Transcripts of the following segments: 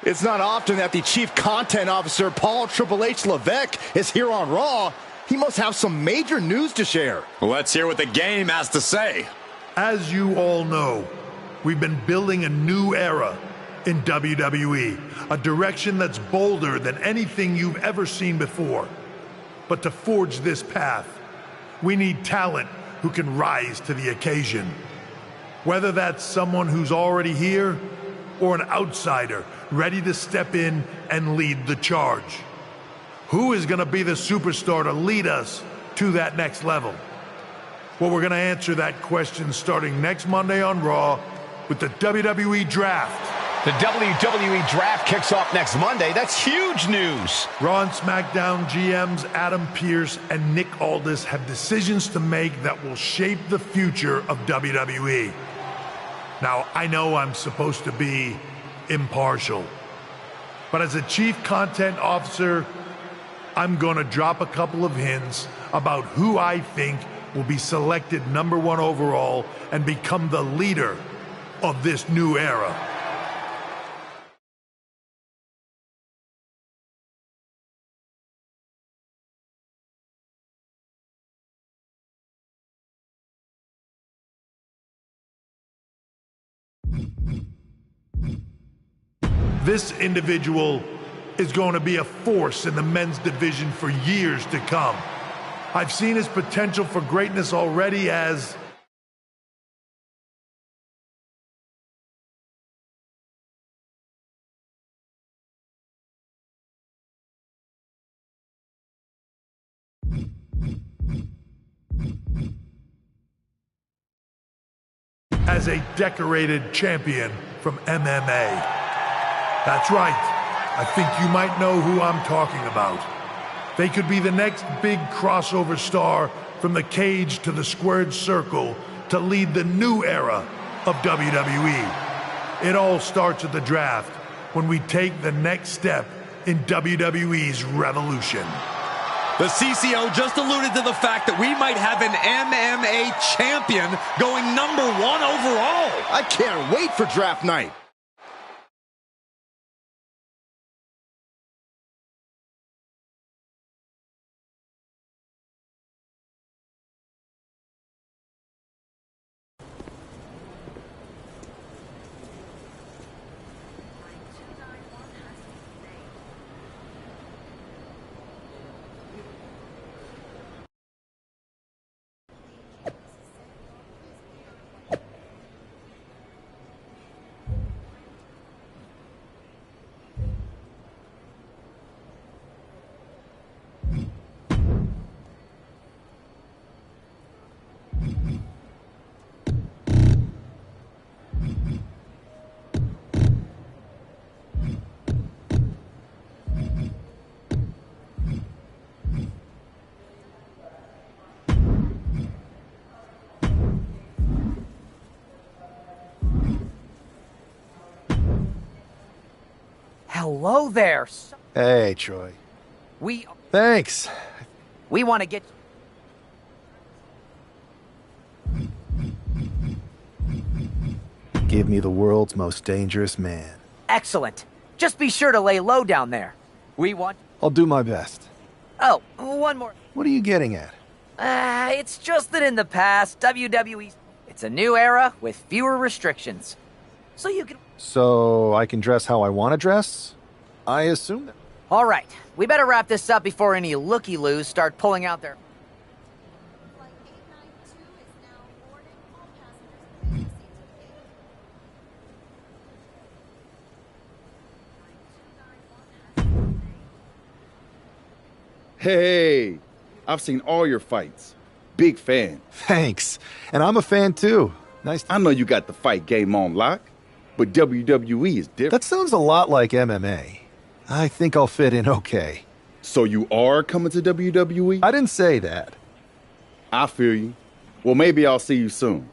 It's not often that the Chief Content Officer, Paul Triple H Levesque, is here on Raw. He must have some major news to share. Let's hear what the game has to say. As you all know, we've been building a new era in WWE, a direction that's bolder than anything you've ever seen before. But to forge this path, we need talent who can rise to the occasion. Whether that's someone who's already here or an outsider ready to step in and lead the charge. Who is going to be the superstar to lead us to that next level? Well, we're going to answer that question starting next Monday on Raw with the WWE Draft. The WWE Draft kicks off next Monday. That's huge news. Raw and SmackDown GMs Adam Pearce and Nick Aldis have decisions to make that will shape the future of WWE. Now, I know I'm supposed to be impartial, but as a Chief Content Officer, I'm going to drop a couple of hints about who I think will be selected #1 overall and become the leader of this new era. This individual is going to be a force in the men's division for years to come. I've seen his potential for greatness already as a decorated champion from MMA. That's right. I think you might know who I'm talking about. They could be the next big crossover star from the cage to the squared circle to lead the new era of WWE. It all starts at the draft when we take the next step in WWE's revolution. The CCO just alluded to the fact that we might have an MMA champion going #1 overall. I can't wait for draft night. Hello there. Hey, Troy. We Thanks. want to get... Give me the world's most dangerous man. Excellent. Just be sure to lay low down there. We want... I'll do my best. Oh, one more. What are you getting at? It's just that in the past, WWE... It's a new era with fewer restrictions. So you can... So I can dress how I want to dress? I assume that. All right. We better wrap this up before any looky-loos start pulling out their... Hey, I've seen all your fights. Big fan. Thanks. And I'm a fan too. Nice. I know you got the fight game on lock, but WWE is different. That sounds a lot like MMA. I think I'll fit in okay. So you are coming to WWE? I didn't say that. I feel you. Well, maybe I'll see you soon.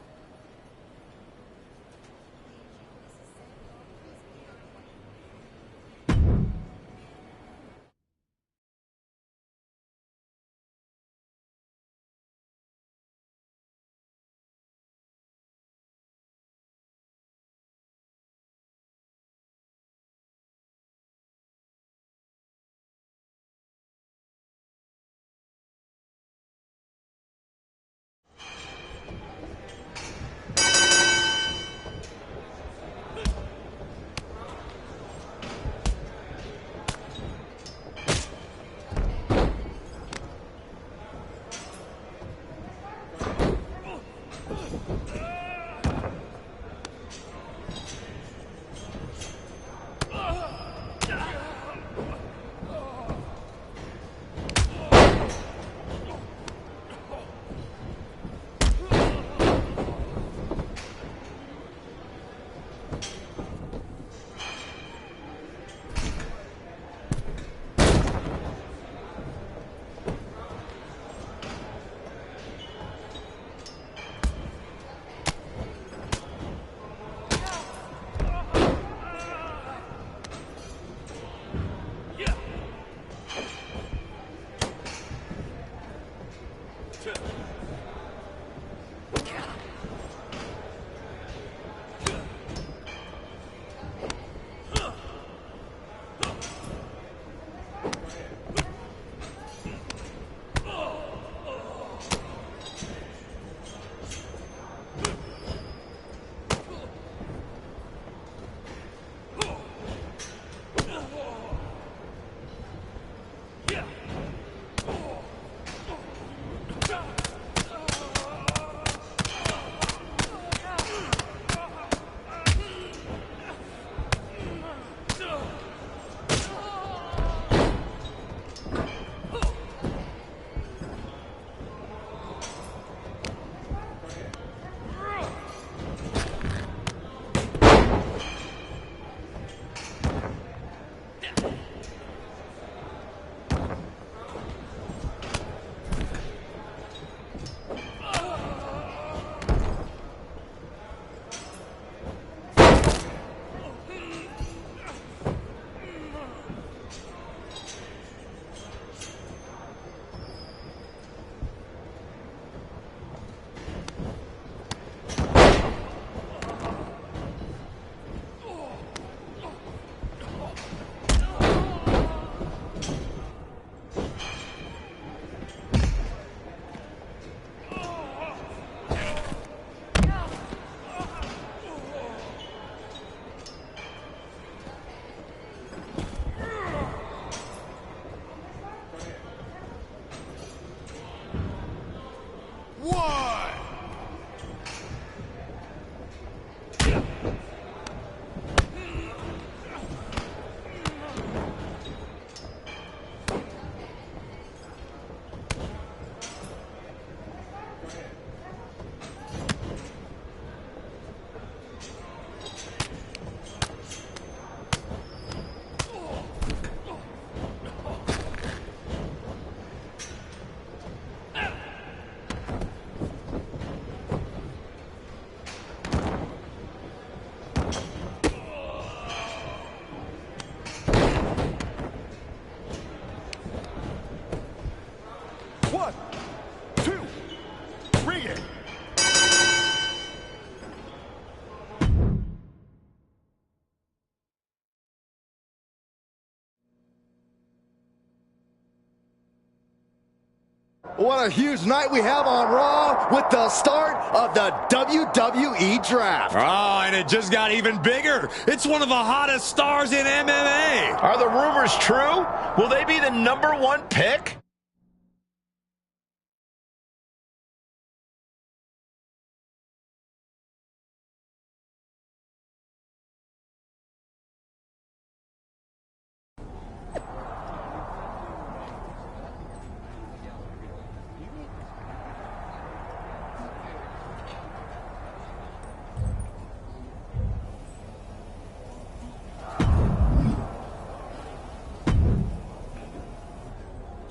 What a huge night we have on Raw with the start of the WWE Draft. Oh, and it just got even bigger. It's one of the hottest stars in MMA. Are the rumors true? Will they be the #1 pick?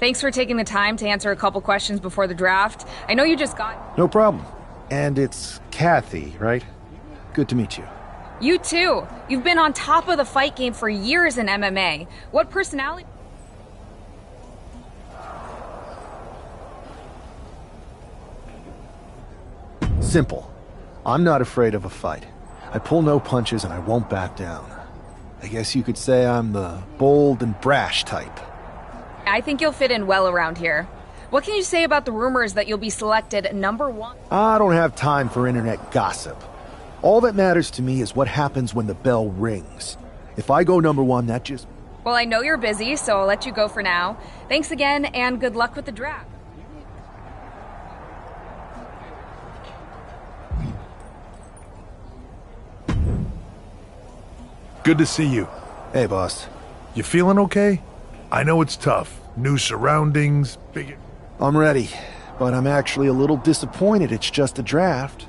Thanks for taking the time to answer a couple questions before the draft. I know you just got... No problem. And it's Kathy, right? Good to meet you. You too. You've been on top of the fight game for years in MMA. What personality... Simple. I'm not afraid of a fight. I pull no punches and I won't back down. I guess you could say I'm the bold and brash type. I think you'll fit in well around here. What can you say about the rumors that you'll be selected #1? I don't have time for internet gossip. All that matters to me is what happens when the bell rings. If I go #1, that just... Well, I know you're busy, so I'll let you go for now. Thanks again, and good luck with the draft. Good to see you. Hey, boss. You feeling okay? I know it's tough. New surroundings, big... I'm ready, but I'm actually a little disappointed it's just a draft.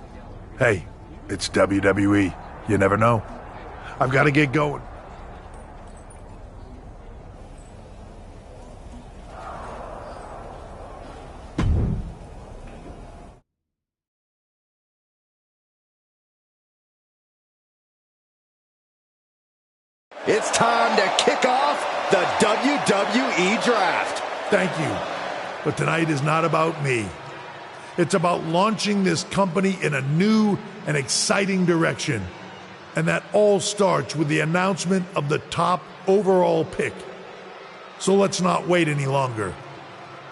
Hey, it's WWE. You never know. I've got to get going. It's time to kick off the WWE Draft. Thank you. But tonight is not about me. It's about launching this company in a new and exciting direction. And that all starts with the announcement of the top overall pick. So let's not wait any longer.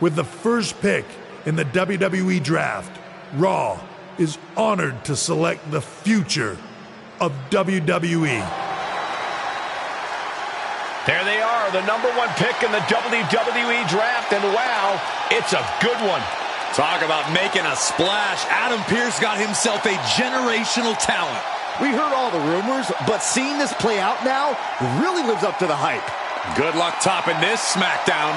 With the first pick in the WWE Draft, Raw is honored to select the future of WWE. There they are, the #1 pick in the WWE Draft, and wow, it's a good one. Talk about making a splash. Adam Pearce got himself a generational talent. We heard all the rumors, but seeing this play out now really lives up to the hype. Good luck topping this SmackDown.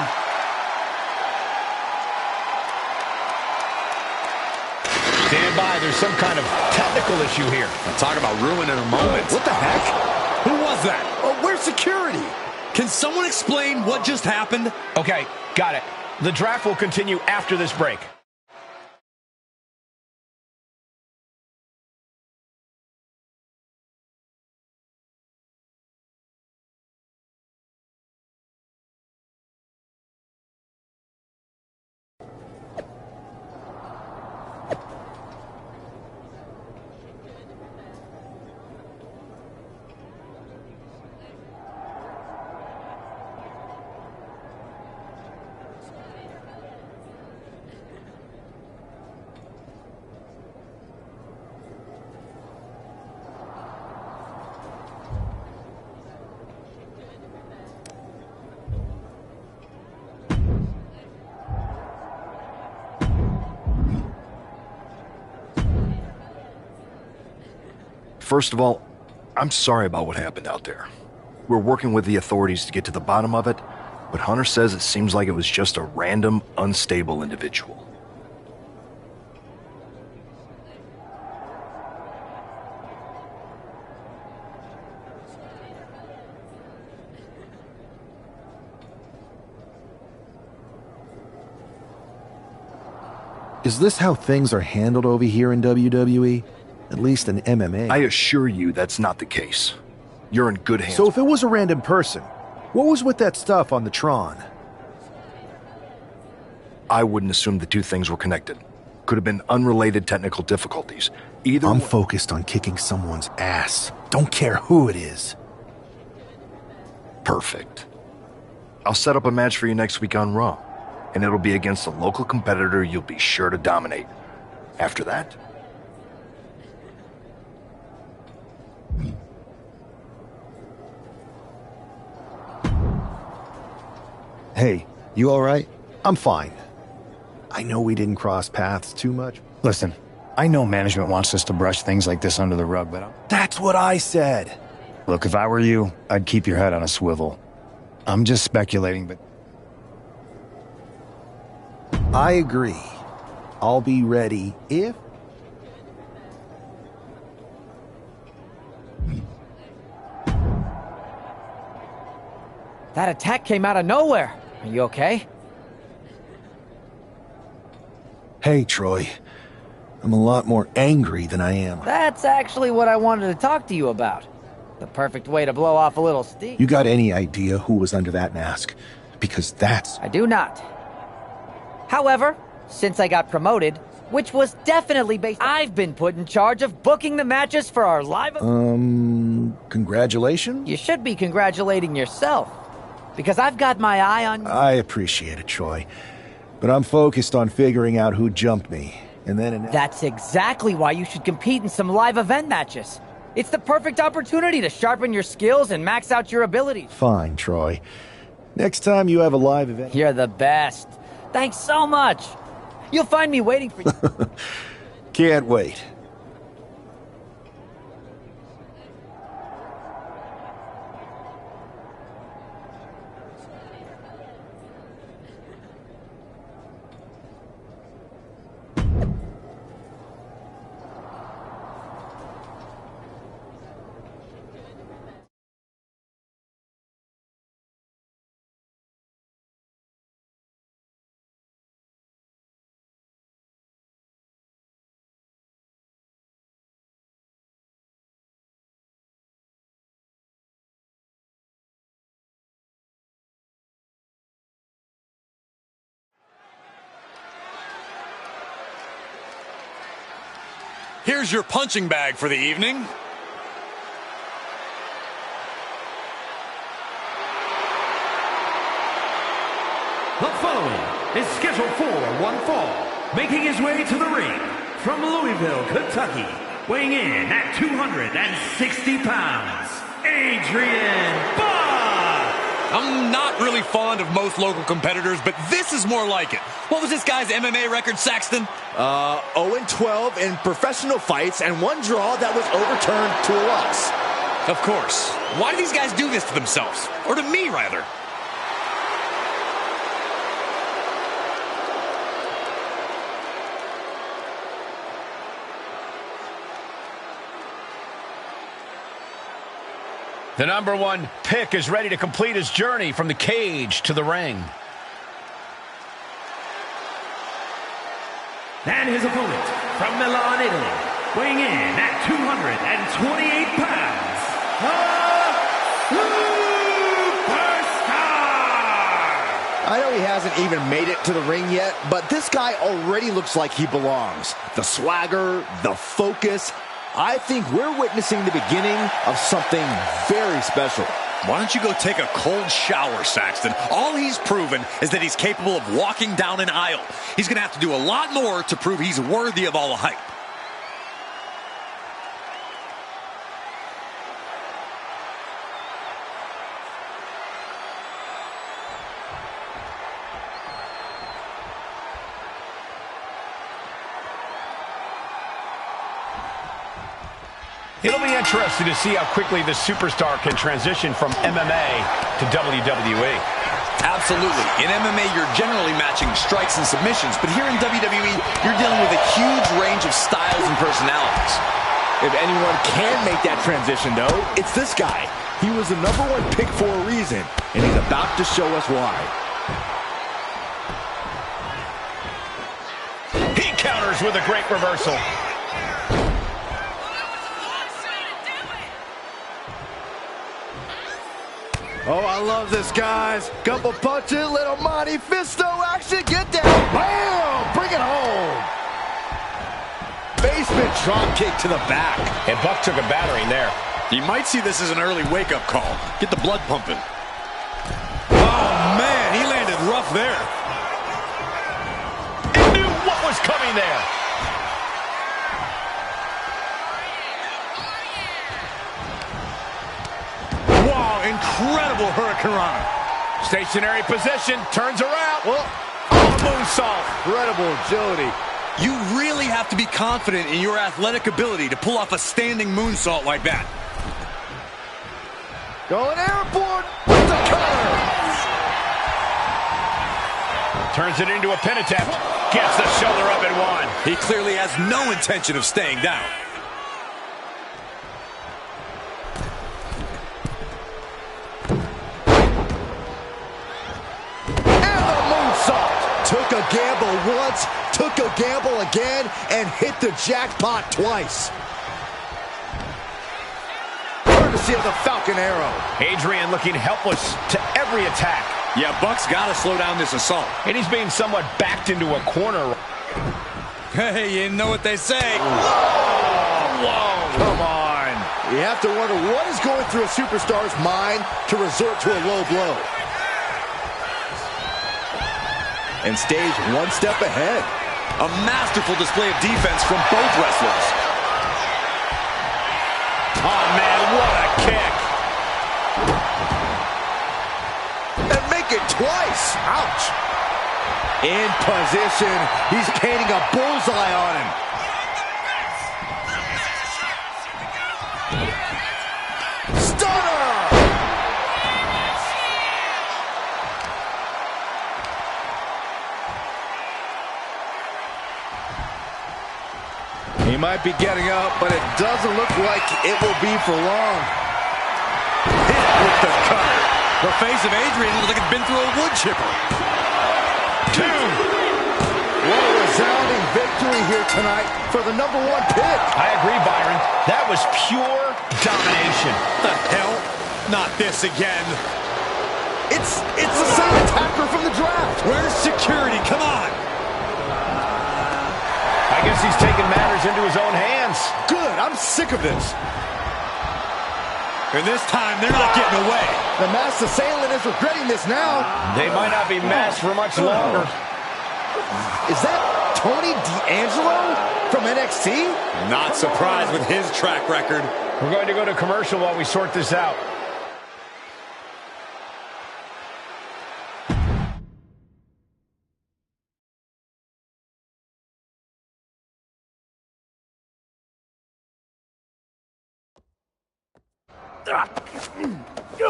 Stand by, there's some kind of technical issue here. Talk about ruining a moment. What the heck? Who was that? Oh, where's security? Can someone explain what just happened? Okay, got it. The draft will continue after this break. First of all, I'm sorry about what happened out there. We're working with the authorities to get to the bottom of it, but Hunter says it seems like it was just a random, unstable individual. Is this how things are handled over here in WWE? At least in MMA. I assure you that's not the case. You're in good hands. So if it was a random person, what was with that stuff on the Tron? I wouldn't assume the two things were connected. Could have been unrelated technical difficulties. I'm focused on kicking someone's ass. Don't care who it is. Perfect. I'll set up a match for you next week on Raw. and it'll be against a local competitor you'll be sure to dominate. After that... Hey, you alright? I'm fine. I know we didn't cross paths too much. Listen, I know management wants us to brush things like this under the rug, but That's what I said. look, if I were you, I'd keep your head on a swivel. I'm just speculating, but I agree. I'll be ready if... That attack came out of nowhere. Are you okay? Hey, Troy. I'm a lot more angry than I am. That's actually what I wanted to talk to you about. The perfect way to blow off a little steam. You got any idea who was under that mask? Because that's... I do not. However, since I got promoted, which was definitely based... I've been put in charge of booking the matches for our live... Congratulations? You should be congratulating yourself. Because I've got my eye on... I appreciate it, Troy. But I'm focused on figuring out who jumped me. And then... That's exactly why you should compete in some live event matches. It's the perfect opportunity to sharpen your skills and max out your abilities. Fine, Troy. Next time you have a live event... You're the best. Thanks so much. You'll find me waiting for you. Can't wait. Here's your punching bag for the evening. The following is scheduled for one fall, making his way to the ring from Louisville, Kentucky, weighing in at 260 pounds, Adrian Bond! I'm not really fond of most local competitors, but this is more like it. What was this guy's MMA record, Saxton? 0-12 in professional fights and one draw that was overturned to a loss. Of course. Why do these guys do this to themselves? Or to me, rather? The number one pick is ready to complete his journey from the cage to the ring. And his opponent from Milan, Italy, weighing in at 228 pounds, the Superstar! I know he hasn't even made it to the ring yet, but this guy already looks like he belongs. The swagger, the focus. I think we're witnessing the beginning of something very special. Why don't you go take a cold shower, Saxton? All he's proven is that he's capable of walking down an aisle. He's going to have to do a lot more to prove he's worthy of all the hype. It'll be interesting to see how quickly the superstar can transition from MMA to WWE. Absolutely. In MMA, you're generally matching strikes and submissions, but here in WWE, you're dealing with a huge range of styles and personalities. If anyone can make that transition, though, it's this guy. He was the number one pick for a reason, and he's about to show us why. He counters with a great reversal. Oh, I love this, guys. Couple punches, little Monty Fisto action. Get down. Bam! Bring it home. Basement drop kick to the back. And Buck took a battering there. You might see this as an early wake-up call. Get the blood pumping. Oh, man, he landed rough there. was coming there. Wow, incredible hurricanrana. Stationary position, turns around. Well, Moonsault. incredible agility. You really have to be confident in your athletic ability to pull off a standing moonsault like that. Going airborne with the cutter. Turns it into a pin attempt. Gets the shoulder up and one. He clearly has no intention of staying down. Took a gamble once, took a gamble again, and hit the jackpot twice. Courtesy of the Falcon Arrow. Adrian looking helpless to every attack. Yeah, Buck's got to slow down this assault. And he's being somewhat backed into a corner. Hey, you know what they say. Whoa, come on. You have to wonder what is going through a superstar's mind to resort to a low blow. And stage one step ahead. A masterful display of defense from both wrestlers. Oh, man, what a kick. And make it twice. Ouch. In position. He's painting a bullseye on him. Stunner! He might be getting up, but it doesn't look like it will be for long. Hit with the cutter. The face of Adrian looks like it's been through a wood chipper. 2. What a resounding victory here tonight for the #1 pick. I agree, Byron. That was pure domination. The hell? Not this again. It's the same attacker from the draft. Where's security? Come on. I guess he's taking matters into his own hands. Good, I'm sick of this. And this time, they're not getting away. The masked assailant is regretting this now. They might not be masked for much longer. Is that Tony D'Angelo from NXT? Not surprised with his track record. We're going to go to commercial while we sort this out.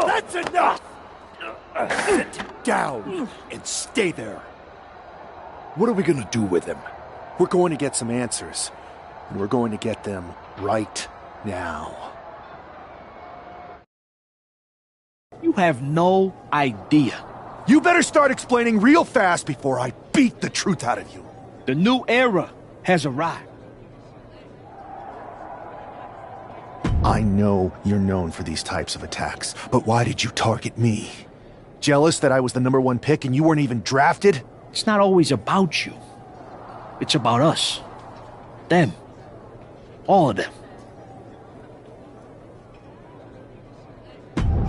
That's enough! Sit down and stay there. What are we going to do with him? We're going to get some answers. And we're going to get them right now. You have no idea. You better start explaining real fast before I beat the truth out of you. The new era has arrived. I know you're known for these types of attacks, but why did you target me? Jealous that I was the #1 pick and you weren't even drafted? It's not always about you. It's about us. Them. All of them.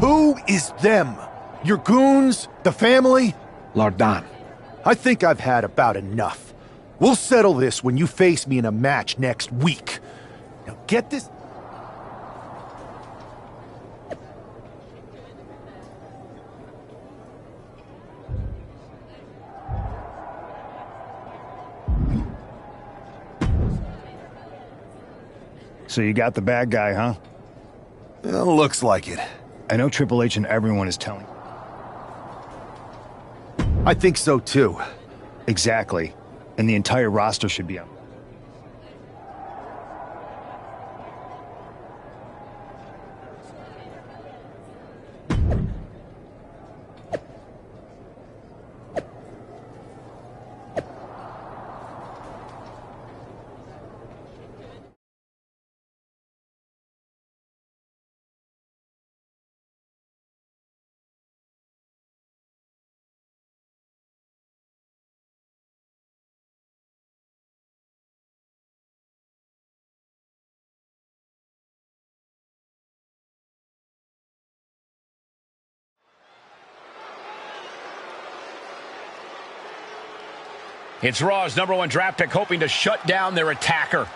Who is them? Your goons? The family? Lardan. I think I've had about enough. We'll settle this when you face me in a match next week. Now get this... So you got the bad guy, huh? looks like it. I know Triple H and everyone is telling. I think so too. Exactly. And the entire roster should be on. It's Raw's #1 draft pick hoping to shut down their attacker.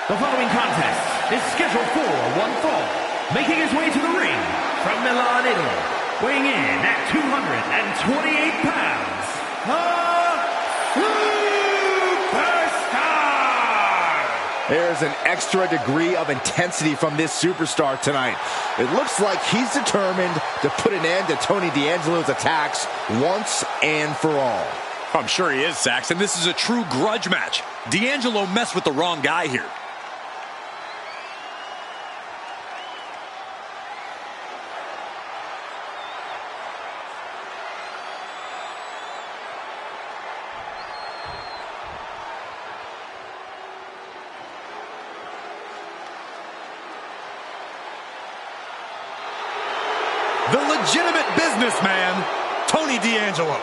The following contest is scheduled for one fall. Making his way to the ring from Milan, Italy, weighing in at 228 pounds, the Superstar! There's an extra degree of intensity from this superstar tonight. It looks like he's determined to put an end to Tony D'Angelo's attacks once and for all. I'm sure he is, Saxton. This is a true grudge match. D'Angelo messed with the wrong guy here. The legitimate businessman, Tony D'Angelo.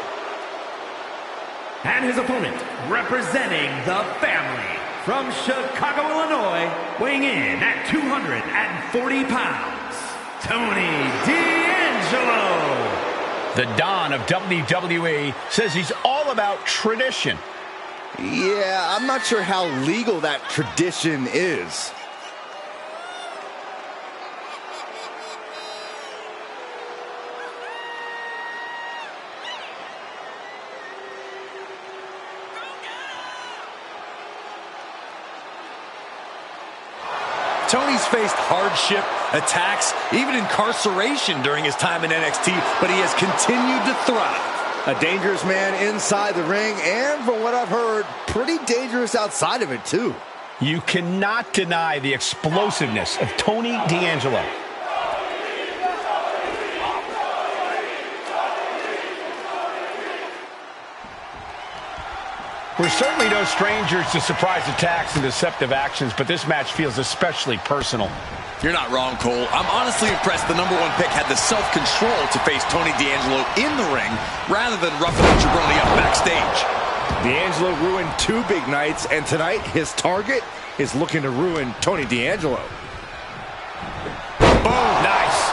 And his opponent, representing the family, from Chicago, Illinois, weighing in at 240 pounds, Tony D'Angelo. The Don of WWE says he's all about tradition. Yeah, I'm not sure how legal that tradition is. Tony's faced hardship, attacks, even incarceration during his time in NXT, but he has continued to thrive. A dangerous man inside the ring, and from what I've heard, pretty dangerous outside of it, too. You cannot deny the explosiveness of Tony D'Angelo. We're certainly no strangers to surprise attacks and deceptive actions, but this match feels especially personal. You're not wrong, Cole. I'm honestly impressed the #1 pick had the self-control to face Tony D'Angelo in the ring rather than roughing the jabroni up backstage. D'Angelo ruined 2 big nights, and tonight his target is looking to ruin Tony D'Angelo. Boom! Nice!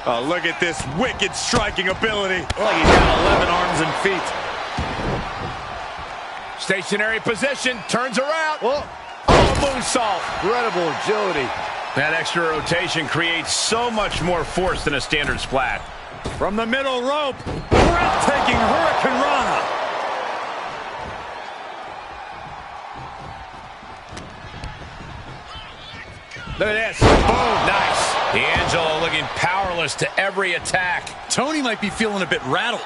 Oh, look at this wicked striking ability. Oh, he's got 11 arms and feet. Stationary position, turns around. Oh, moonsault. Incredible agility. That extra rotation creates so much more force than a standard splat. From the middle rope, breathtaking Hurricane Rana. Look at this. Boom. Nice. D'Angelo looking powerless to every attack. Tony might be feeling a bit rattled.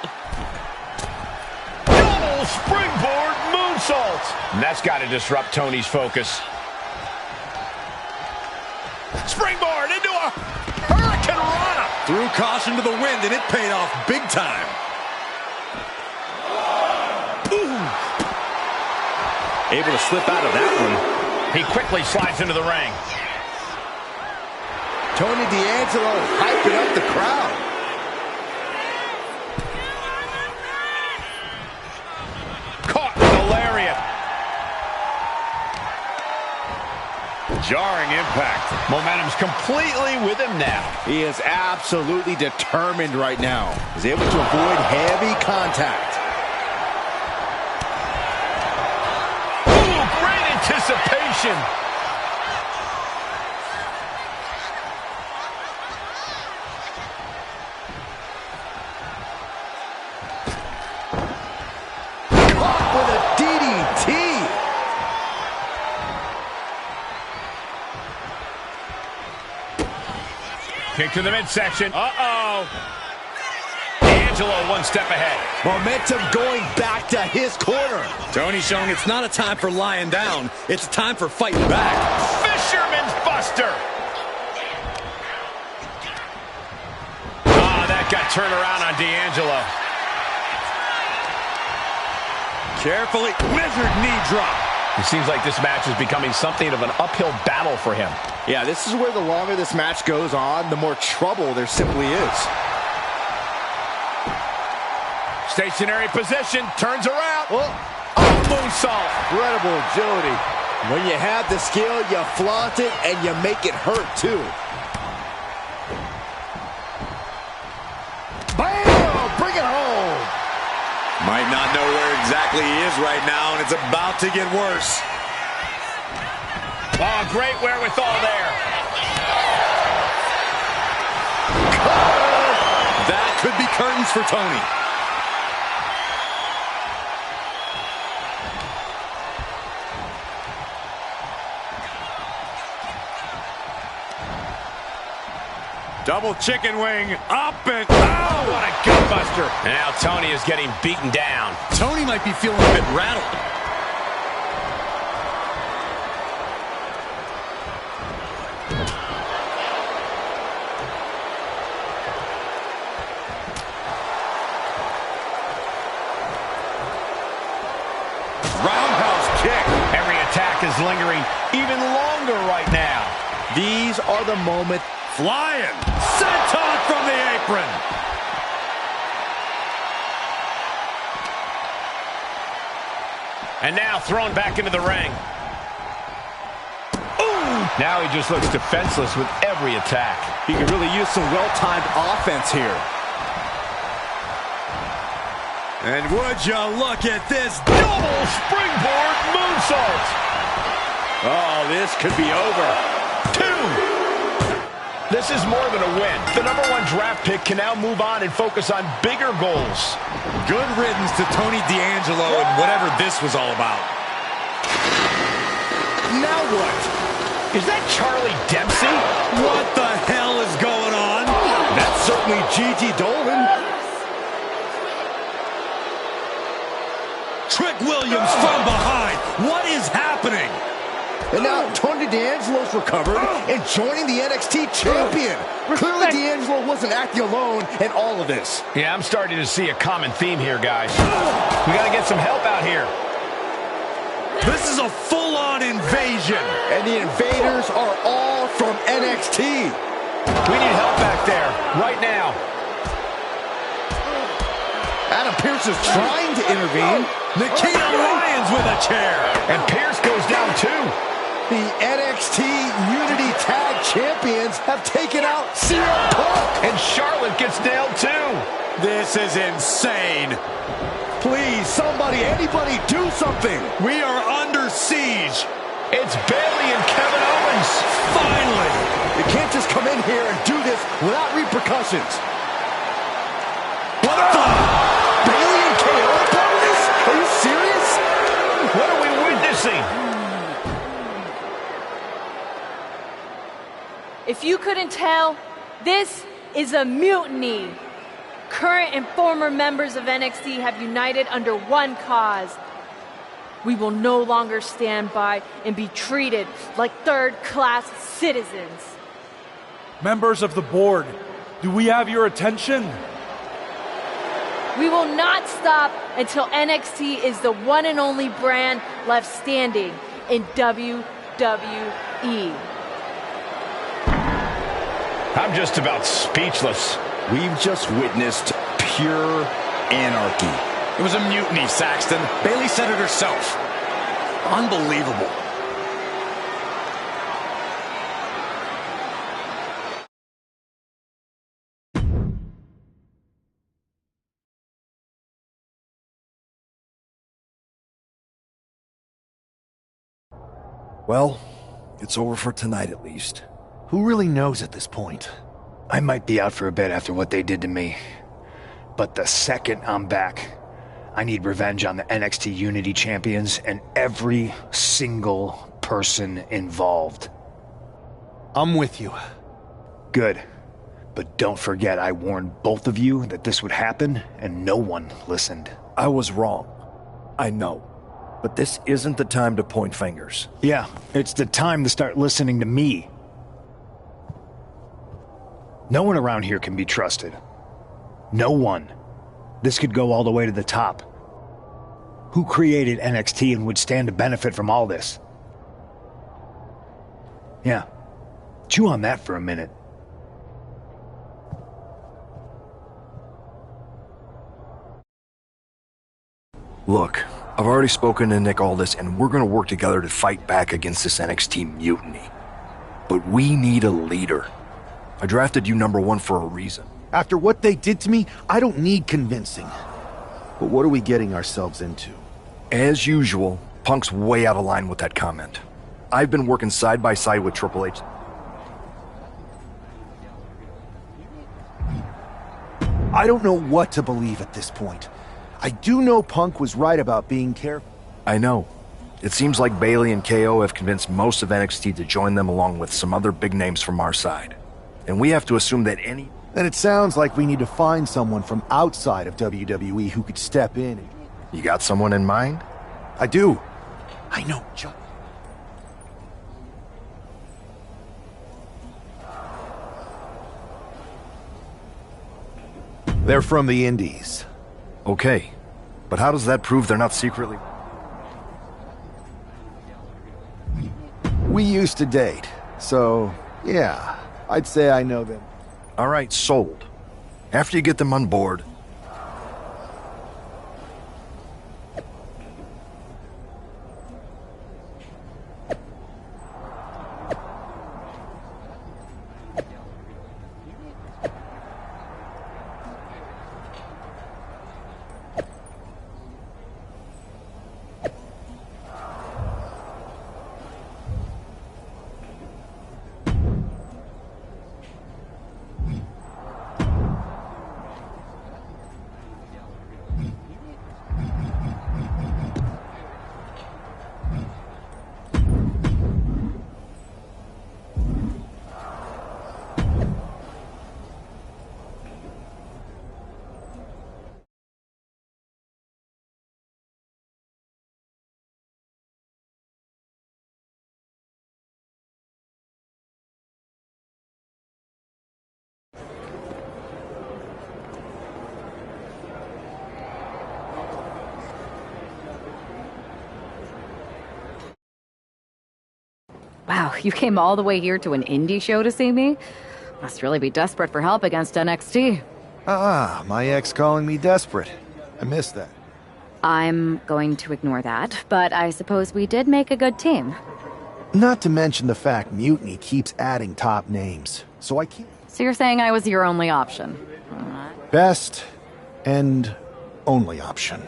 Double springboard moonsault. And that's got to disrupt Tony's focus. Springboard into a Hurricane Rana. Threw caution to the wind, and it paid off big time. Boom. Able to slip out of that one. He quickly slides into the ring. Tony D'Angelo hyping up the crowd. Caught with a lariat. Jarring impact. Momentum's completely with him now. He is absolutely determined right now. He's able to avoid heavy contact. Ooh, great anticipation. Kick to the midsection. Uh-oh. D'Angelo 1 step ahead. Momentum going back to his corner. Tony showing it's not a time for lying down. It's a time for fighting back. Fisherman's Buster. Ah, that got turned around on D'Angelo. Carefully, wizard knee drop. It seems like this match is becoming something of an uphill battle for him. Yeah, this is where the longer this match goes on, the more trouble there simply is. Stationary position, turns around. Oh, moonsault. Incredible agility. When you have the skill, you flaunt it and you make it hurt too. Bam! Bring it home. Might not know where exactly he is right now, and it's about to get worse. Oh, great wherewithal there. That could be curtains for Tony. Double chicken wing, up and oh, what a gutbuster. And now Tony is getting beaten down. Tony might be feeling a bit rattled. Roundhouse kick. Every attack is lingering even longer right now. These are the moments. Flying, senton from the apron. And now thrown back into the ring. Ooh! Now he just looks defenseless with every attack. He could really use some well-timed offense here. And would you look at this Double springboard moonsault. Oh, this could be over. 2. This is more than a win. The #1 draft pick can now move on and focus on bigger goals. Good riddance to Tony D'Angelo and whatever this was all about. Now what? Is that Charlie Dempsey? What the hell is going on? That's certainly Gigi Dolan. Trick Williams from behind. What is happening? And now Tony D'Angelo's recovered and joining the NXT champion. Clearly D'Angelo wasn't acting alone in all of this. Yeah, I'm starting to see a common theme here, guys. We got to get some help out here. This is a full-on invasion. And the invaders are all from NXT. We need help back there, right now. Adam Pearce is trying to intervene. Nikita Lyons with a chair. And Pearce goes down too. The NXT Unity Tag Champions have taken out CM Punk. And Charlotte gets nailed too. This is insane. Please, somebody, anybody, do something. We are under siege. It's Bayley and Kevin Owens. Finally. You can't just come in here and do this without repercussions. What the? Bayley and KO are part of this? Are you serious? What are we witnessing? If you couldn't tell, this is a mutiny. Current and former members of NXT have united under one cause. We will no longer stand by and be treated like third-class citizens. Members of the board, do we have your attention? We will not stop until NXT is the one and only brand left standing in WWE. I'm just about speechless. We've just witnessed pure anarchy. It was a mutiny, Saxton. Bayley said it herself. Unbelievable. Well, it's over for tonight at least. Who really knows at this point? I might be out for a bit after what they did to me. But the second I'm back, I need revenge on the NXT Unity Champions and every single person involved. I'm with you. Good. But don't forget I warned both of you that this would happen, and no one listened. I was wrong. I know. But this isn't the time to point fingers. Yeah, it's the time to start listening to me. No one around here can be trusted. No one. This could go all the way to the top. Who created NXT and would stand to benefit from all this? Yeah. Chew on that for a minute. Look, I've already spoken to Nick Aldis, and we're going to work together to fight back against this NXT mutiny. But we need a leader. I drafted you #1 for a reason. After what they did to me, I don't need convincing. But what are we getting ourselves into? As usual, Punk's way out of line with that comment. I've been working side by side with Triple H. I don't know what to believe at this point. I do know Punk was right about being careful. I know. It seems like Bayley and KO have convinced most of NXT to join them along with some other big names from our side. And we have to assume that any... Then it sounds like we need to find someone from outside of WWE who could step in. You got someone in mind? I do. I know Chuck. They're from the Indies. Okay, but how does that prove they're not secretly... We used to date, so yeah, I'd say I know them. All right, sold. After you get them on board... Wow, you came all the way here to an indie show to see me? Must really be desperate for help against NXT. My ex calling me desperate. I missed that. I'm going to ignore that, but I suppose we did make a good team. Not to mention the fact Mutiny keeps adding top names, so I can't... So you're saying I was your only option? Best and only option.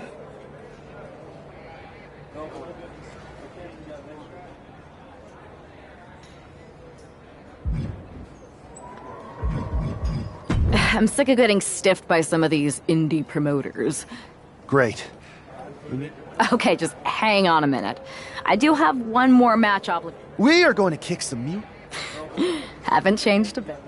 I'm sick of getting stiffed by some of these indie promoters. Great. Okay, just hang on a minute. I do have one more match obligation. We are going to kick some mute. Haven't changed a bit.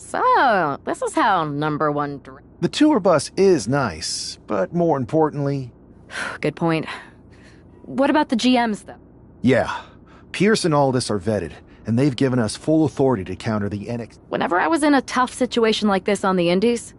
So, this is how number one... The tour bus is nice, but more importantly... Good point. What about the GMs, though? Yeah. Pierce and Aldis are vetted, and they've given us full authority to counter the NXT. Whenever I was in a tough situation like this on the Indies...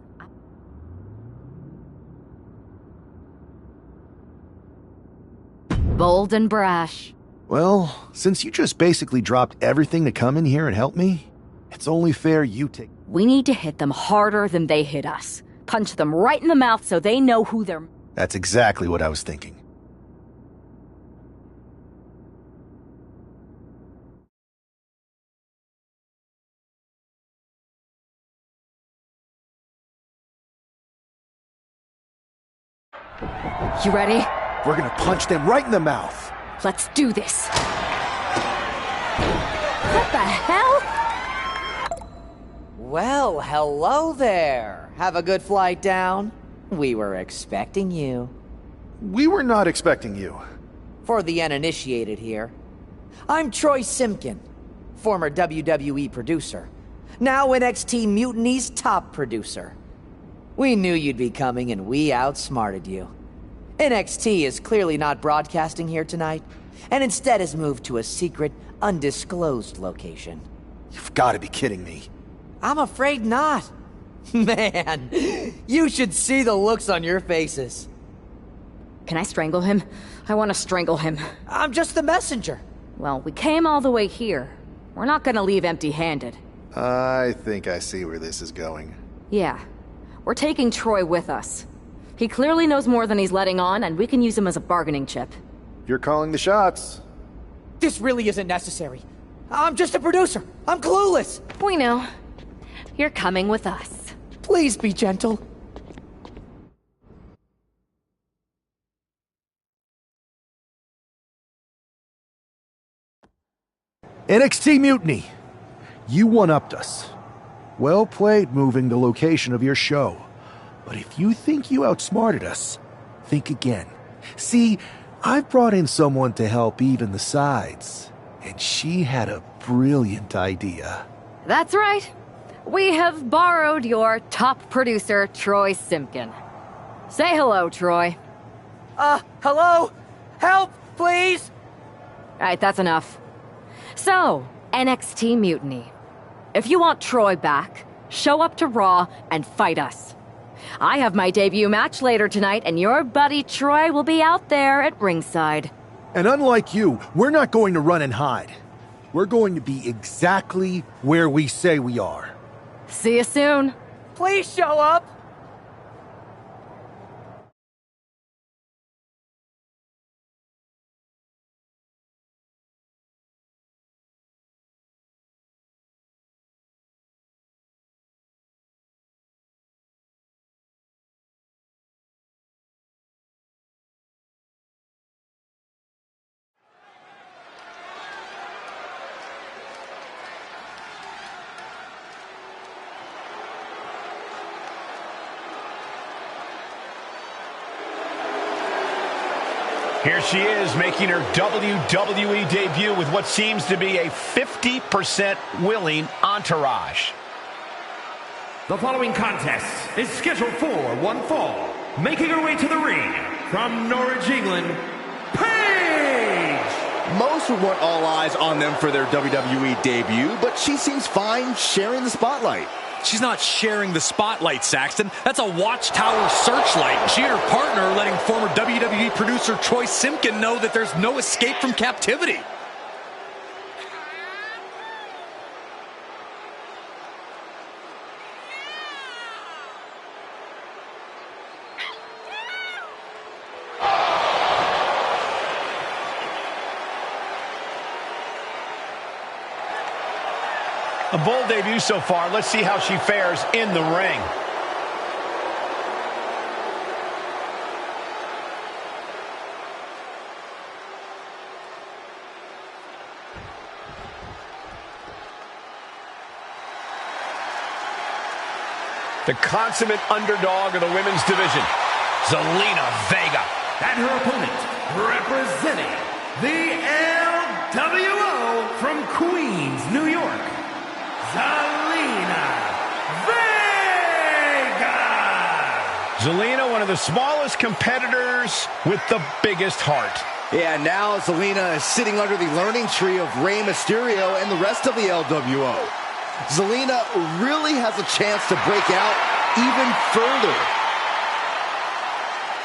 Bold and brash. Well, since you just basically dropped everything to come in here and help me, it's only fair you take... We need to hit them harder than they hit us. Punch them right in the mouth so they know who they're... That's exactly what I was thinking. You ready? We're gonna punch them right in the mouth. Let's do this. What the hell? Well, hello there. Have a good flight down. We were expecting you. We were not expecting you. For the uninitiated here, I'm Troy Simpkin, former WWE producer, now NXT Mutiny's top producer. We knew you'd be coming and we outsmarted you. NXT is clearly not broadcasting here tonight, and instead has moved to a secret, undisclosed location. You've got to be kidding me. I'm afraid not. Man, you should see the looks on your faces. Can I strangle him? I want to strangle him. I'm just the messenger. Well, we came all the way here. We're not gonna leave empty-handed. I think I see where this is going. Yeah. We're taking Troy with us. He clearly knows more than he's letting on, and we can use him as a bargaining chip. You're calling the shots. This really isn't necessary. I'm just a producer. I'm clueless. We know. You're coming with us. Please be gentle. NXT Mutiny. You one-upped us. Well played moving the location of your show. But if you think you outsmarted us, think again. See, I've brought in someone to help even the sides, and she had a brilliant idea. That's right. We have borrowed your top producer, Troy Simpkin. Say hello, Troy. Hello? Help, please? Alright, that's enough. So, NXT Mutiny. If you want Troy back, show up to Raw and fight us. I have my debut match later tonight, and your buddy Troy will be out there at ringside. And unlike you, we're not going to run and hide. We're going to be exactly where we say we are. See you soon. Please show up. Here she is, making her WWE debut with what seems to be a 50% willing entourage. The following contest is scheduled for one fall. Making her way to the ring from Norwich, England, Paige! Most would want all eyes on them for their WWE debut, but she seems fine sharing the spotlight. She's not sharing the spotlight, Saxton. That's a watchtower searchlight. She and her partner are letting former WWE producer Troy Simpkin know that there's no escape from captivity. A bold debut so far. Let's see how she fares in the ring. The consummate underdog of the women's division, Zelina Vega. And her opponent, representing the LWO from Queens, New York, Zelina Zelina, one of the smallest competitors with the biggest heart. Yeah, now Zelina is sitting under the learning tree of Rey Mysterio and the rest of the LWO. Zelina really has a chance to break out even further.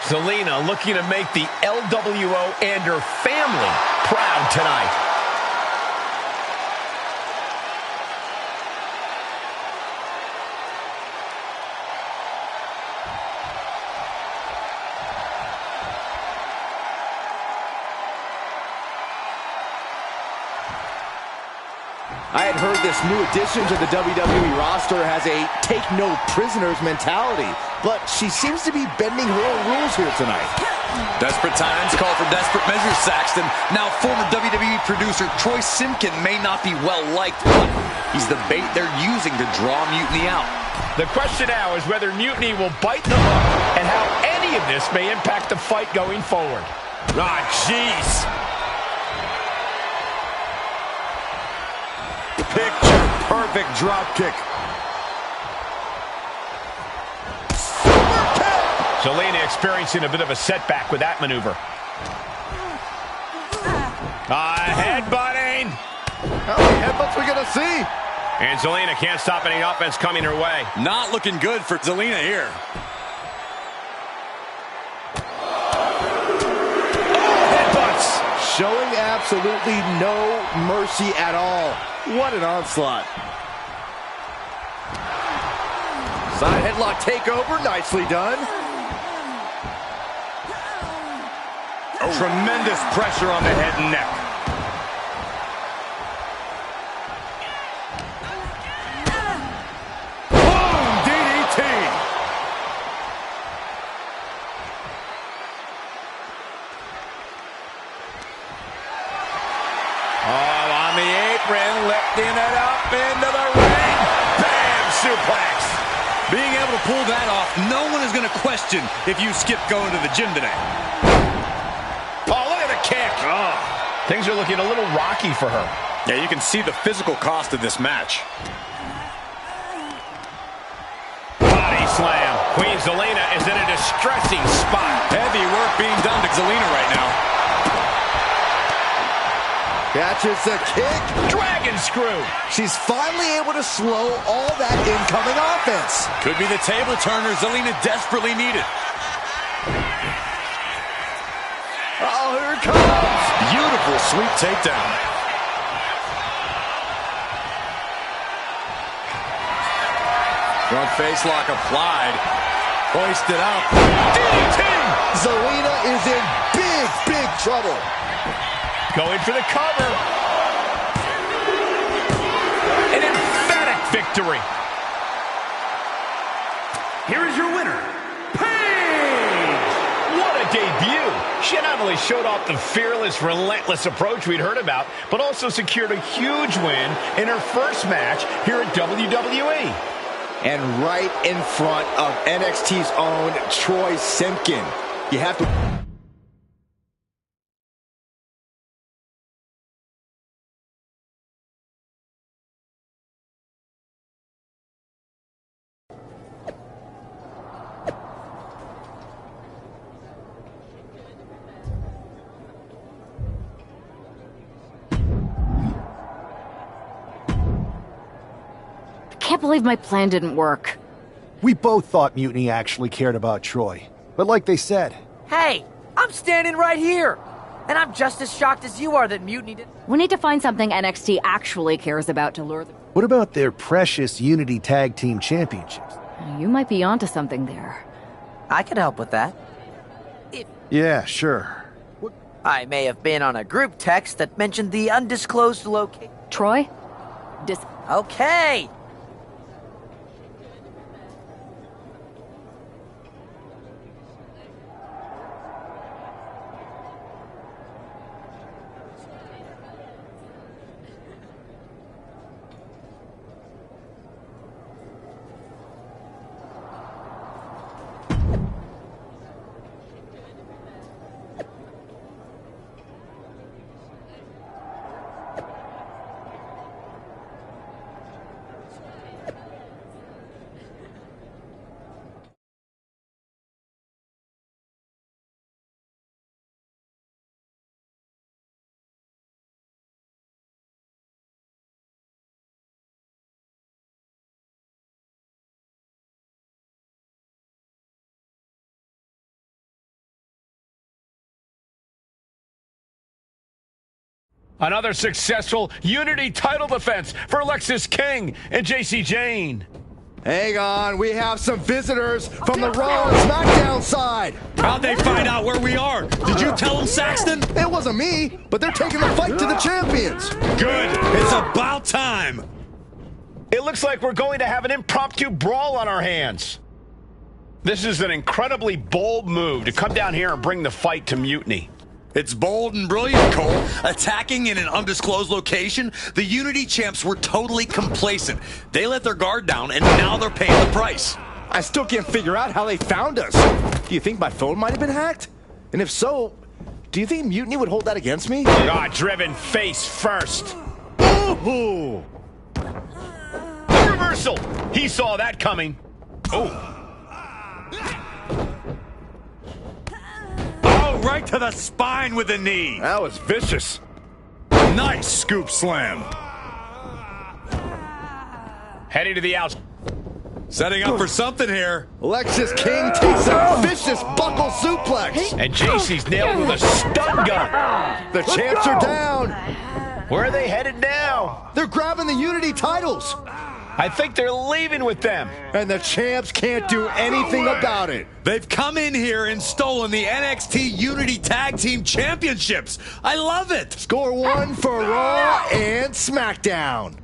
Zelina looking to make the LWO and her family proud tonight. I had heard this new addition to the WWE roster has a take-no-prisoners mentality, but she seems to be bending her own rules here tonight. Desperate times call for desperate measures, Saxton. Now, former WWE producer Troy Simkin may not be well-liked, but he's the bait they're using to draw Mutiny out. The question now is whether Mutiny will bite the hook and how any of this may impact the fight going forward. Ah, jeez. Picture-perfect drop kick. Super kick! Zelina experiencing a bit of a setback with that maneuver. Headbutting. How many headbutts we gonna see? And Zelina can't stop any offense coming her way. Not looking good for Zelina here. Headbutts. Showing absolutely no mercy at all. What an onslaught. Side headlock takeover, nicely done. Tremendous pressure on the head and neck. Boom! DDT! Oh, on the apron, lifting it up into the ring. Bam! Suplex. Being able to pull that off, no one is going to question if you skip going to the gym today. Oh, look at the kick. Oh. Things are looking a little rocky for her. Yeah, you can see the physical cost of this match. Body slam. Queen Zelina is in a distressing spot. Heavy work being done to Zelina right now. Catches the kick. Dragon screw. She's finally able to slow all that incoming offense. Could be the table turner Zelina desperately needed. Oh, here it comes. Beautiful sweep takedown. Front face lock applied. Hoisted up. DDT! Zelina is in big trouble. Going for the cover. An emphatic victory. Here is your winner, Paige! What a debut. She not only showed off the fearless, relentless approach we'd heard about, but also secured a huge win in her first match here at WWE. And right in front of NXT's own Troy Simkin. You have to... Can't believe my plan didn't work. We both thought Mutiny actually cared about Troy. But like they said... Hey, I'm standing right here. And I'm just as shocked as you are that Mutiny didn't... We need to find something NXT actually cares about to lure them. What about their precious Unity Tag Team Championships? You might be onto something there. I could help with that. Yeah, sure. I may have been on a group text that mentioned the undisclosed location. Troy? Okay! Another successful Unity title defense for Lexis King and JC Jane. Hang on, we have some visitors from the Raw and SmackDown side. How'd they find out where we are? Did you tell them, Saxton? It wasn't me, but they're taking the fight to the champions. Good. It's about time. It looks like we're going to have an impromptu brawl on our hands. This is an incredibly bold move to come down here and bring the fight to Mutiny. It's bold and brilliant, Cole. Attacking in an undisclosed location, the Unity champs were totally complacent. They let their guard down, and now they're paying the price. I still can't figure out how they found us. Do you think my phone might have been hacked? And if so, do you think Mutiny would hold that against me? Driven face first. Ooh! Reversal. He saw that coming. Oh. Right to the spine with the knee. That was vicious. Nice scoop slam. Heading to the outside. Setting up for something here. Lexis King takes a vicious buckle suplex. And JC's nailed with a stun gun. The champs are down. Where are they headed now? They're grabbing the Unity titles. I think they're leaving with them. And the champs can't do anything about it. They've come in here and stolen the NXT Unity Tag Team Championships. I love it. Score one for Raw and SmackDown.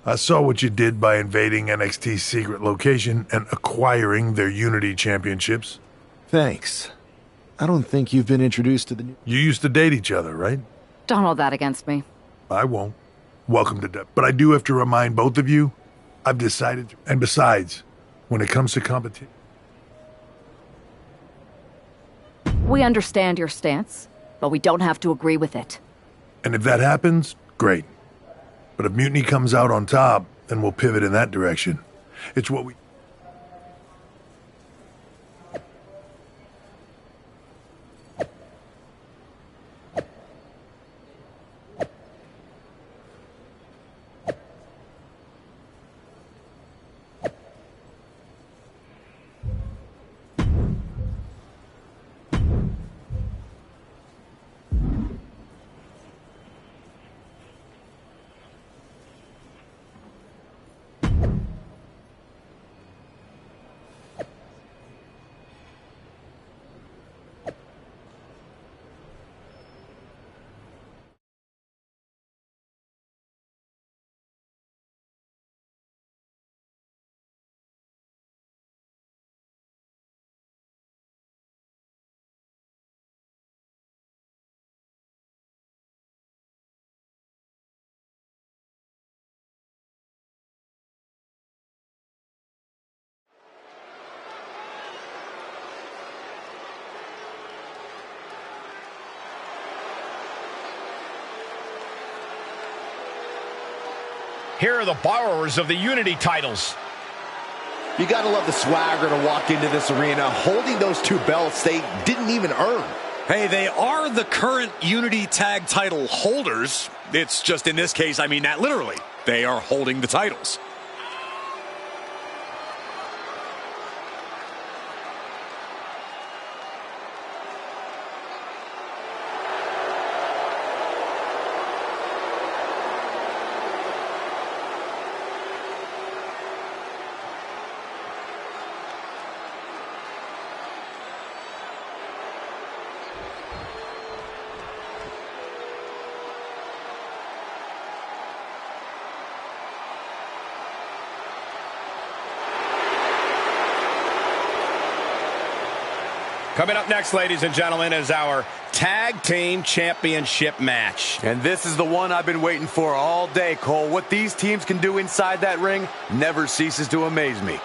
I saw what you did by invading NXT's secret location and acquiring their Unity championships. Thanks. I don't think you've been introduced to the new... You used to date each other, right? Don't hold that against me. I won't. Welcome to death. But I do have to remind both of you, I've decided to. And besides, when it comes to competition... We understand your stance, but we don't have to agree with it. And if that happens, great. But if Mutiny comes out on top, then we'll pivot in that direction. It's what we... Here are the borrowers of the Unity titles. You gotta love the swagger to walk into this arena holding those two belts they didn't even earn. Hey, they are the current Unity Tag title holders. It's just in this case, I mean that literally. They are holding the titles. Coming up next, ladies and gentlemen, is our Tag Team Championship match. And this is the one I've been waiting for all day, Cole. What these teams can do inside that ring never ceases to amaze me.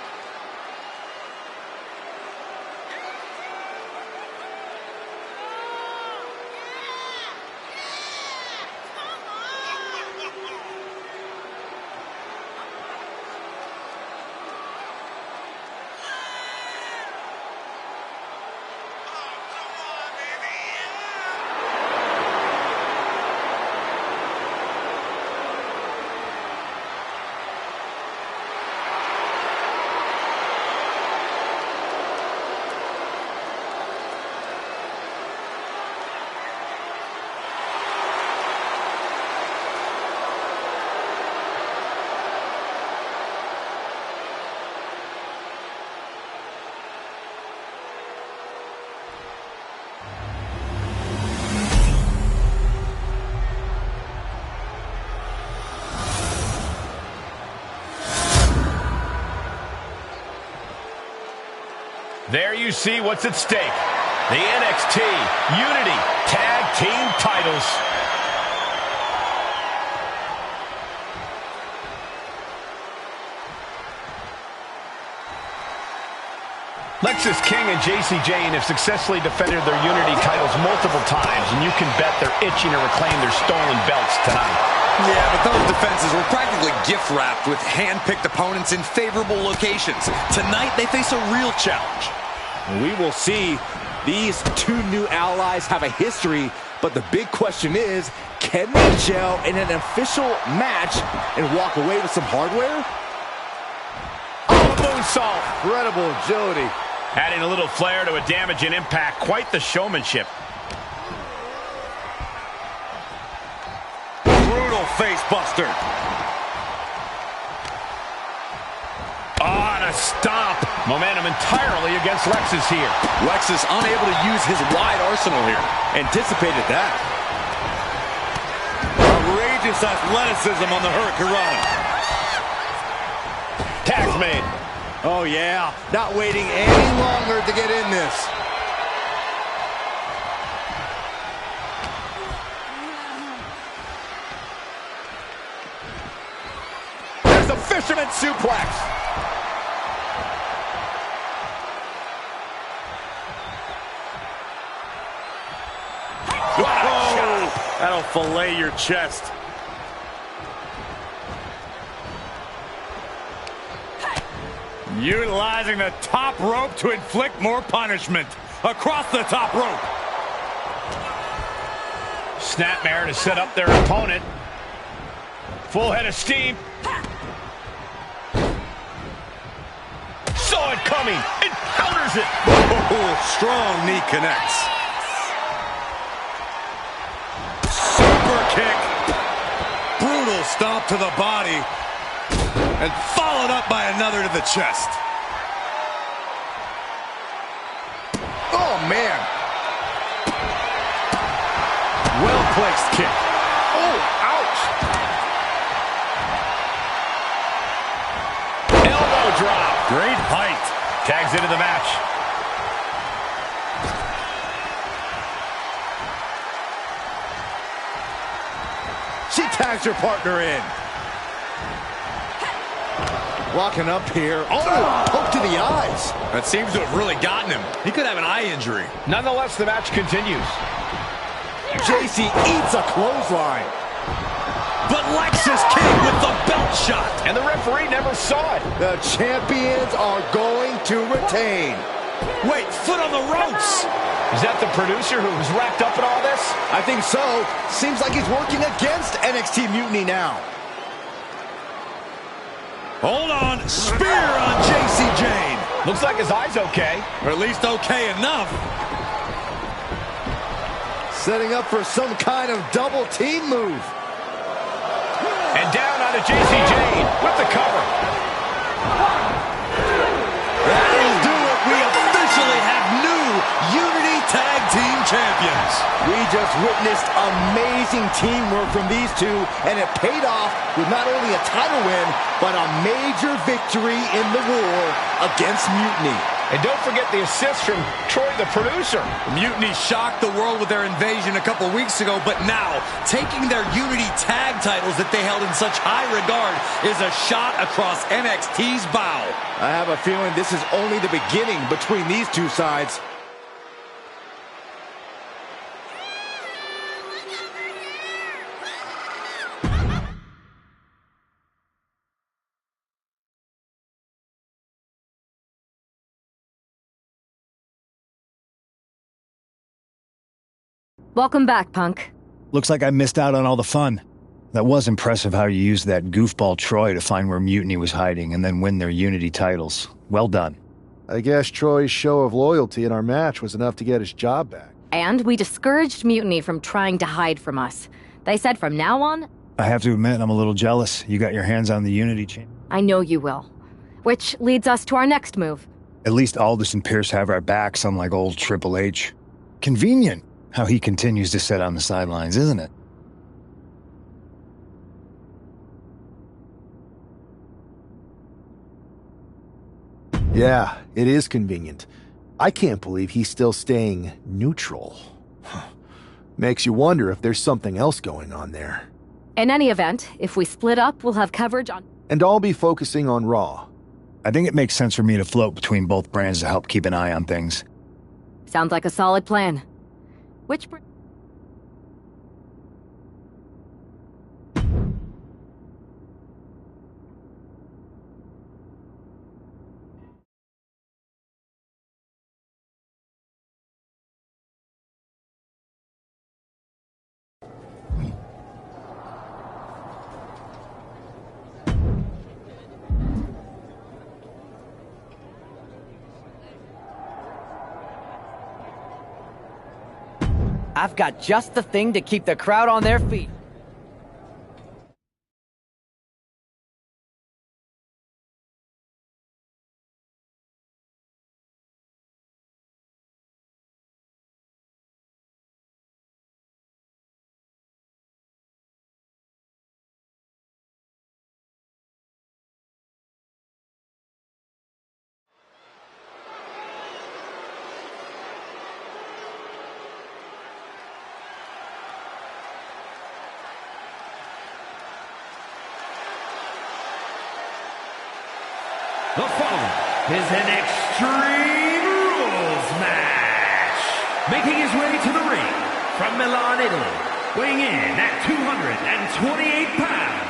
There you see what's at stake. The NXT Unity Tag Team titles. Lexis King and JC Jane have successfully defended their Unity titles multiple times, and you can bet they're itching to reclaim their stolen belts tonight. Yeah, but those defenses were practically gift-wrapped with hand-picked opponents in favorable locations. Tonight, they face a real challenge. We will see. These two new allies have a history, but the big question is, can they gel in an official match and walk away with some hardware? Oh, a moonsault. Incredible agility. Adding a little flair to a damage and impact. Quite the showmanship. Brutal face buster. On a stomp. Momentum entirely against Lexis here. Lexis unable to use his wide arsenal here. Anticipated that. Outrageous athleticism on the Hurricanrana. Tag's made. Oh, yeah. Not waiting any longer to get in this. There's a fisherman suplex. Whoa! That'll fillet your chest. Utilizing the top rope to inflict more punishment. Across the top rope. Snapmare to set up their opponent. Full head of steam. Saw it coming. It counters it. Oh, strong knee connects. Super kick. Brutal stomp to the body. And followed up by another to the chest. Oh, man. Well-placed kick. Oh, ouch. Elbow drop. Great height. Tags into the match. She tags her partner in. Walking up here. Oh, poke to the eyes. That seems to have really gotten him. He could have an eye injury. Nonetheless, the match continues. JC eats a clothesline. But Lexis King with the belt shot. And the referee never saw it. The champions are going to retain. Wait, foot on the ropes. Is that the producer who was wrapped up in all this? I think so. Seems like he's working against NXT Mutiny now. Hold on. Spear on JC Jane. Looks like his eye's okay. Or at least okay enough. Setting up for some kind of double team move. And down onto JC Jane with the cover. That'll do it. We officially have new Unity Tag Team Champions. We just witnessed amazing teamwork from these two, and it paid off with not only a title win, but a major victory in the war against Mutiny. And don't forget the assist from Troy, the producer. Mutiny shocked the world with their invasion a couple weeks ago, but now taking their Unity tag titles that they held in such high regard is a shot across NXT's bow. I have a feeling this is only the beginning between these two sides. Welcome back, Punk. Looks like I missed out on all the fun. That was impressive how you used that goofball Troy to find where Mutiny was hiding and then win their Unity titles. Well done. I guess Troy's show of loyalty in our match was enough to get his job back. And we discouraged Mutiny from trying to hide from us. They said from now on... I have to admit, I'm a little jealous. You got your hands on the Unity chain. I know you will. Which leads us to our next move. At least Aldous and Pierce have our backs, unlike old Triple H. Convenient how he continues to sit on the sidelines, isn't it? Yeah, it is convenient. I can't believe he's still staying neutral. Makes you wonder if there's something else going on there. In any event, if we split up, we'll have coverage on... And I'll be focusing on Raw. I think it makes sense for me to float between both brands to help keep an eye on things. Sounds like a solid plan. Which... I've got just the thing to keep the crowd on their feet. The following is an Extreme Rules match. Making his way to the ring from Milan, Italy, weighing in at 228 pounds,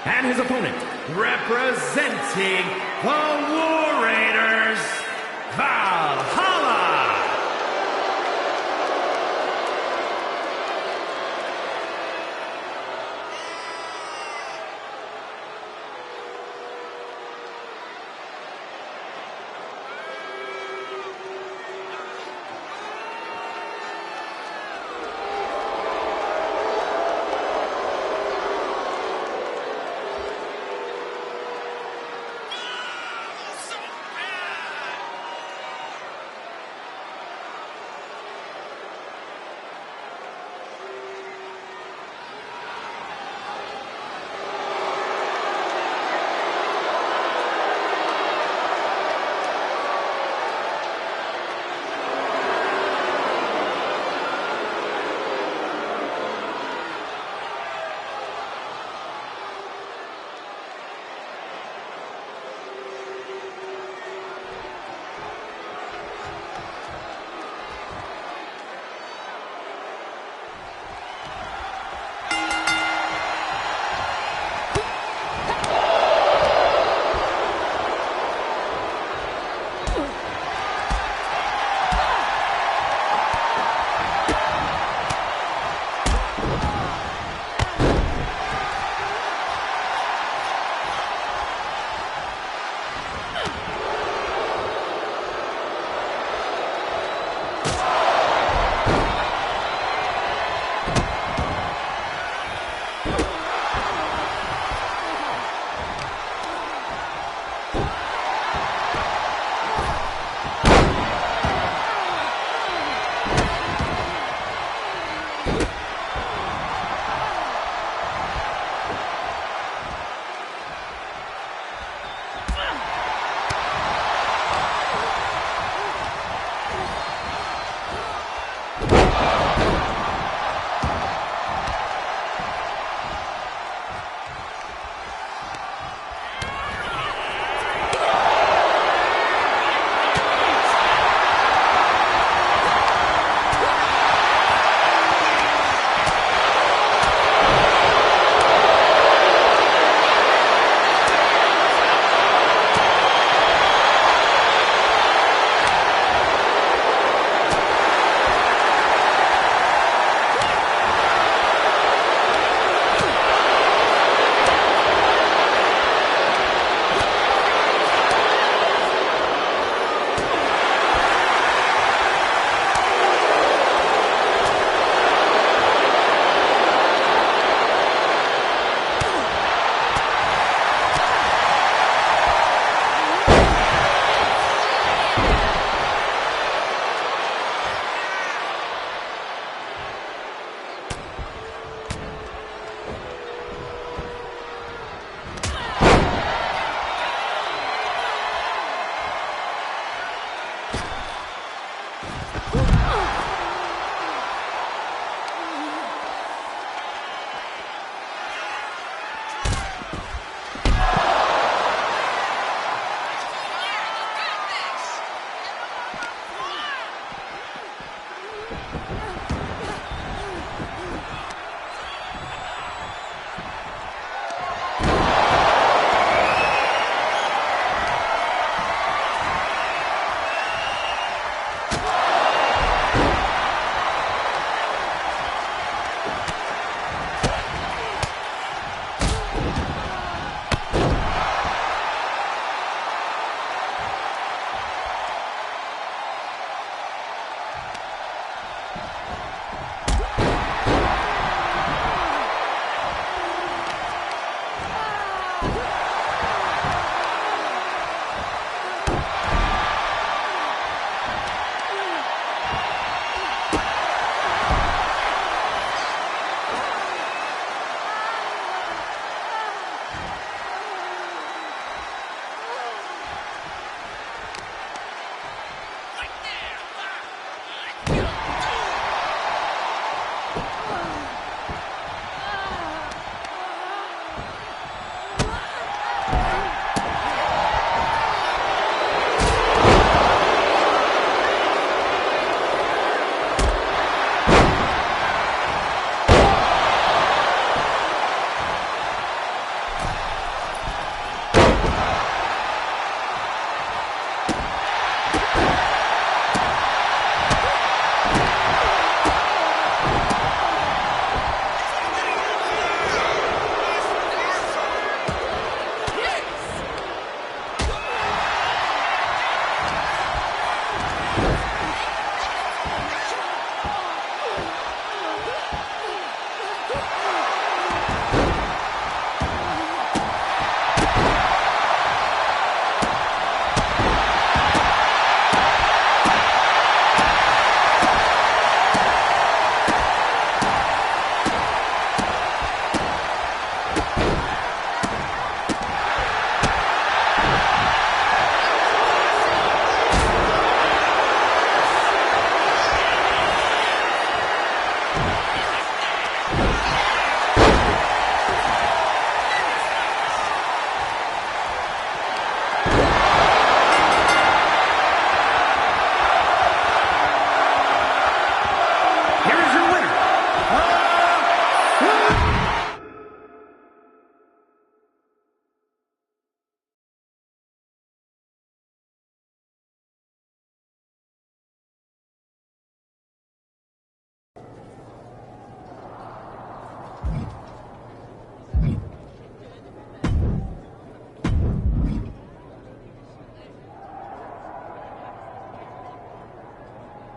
and his opponent, representing the War Raiders, Valhalla.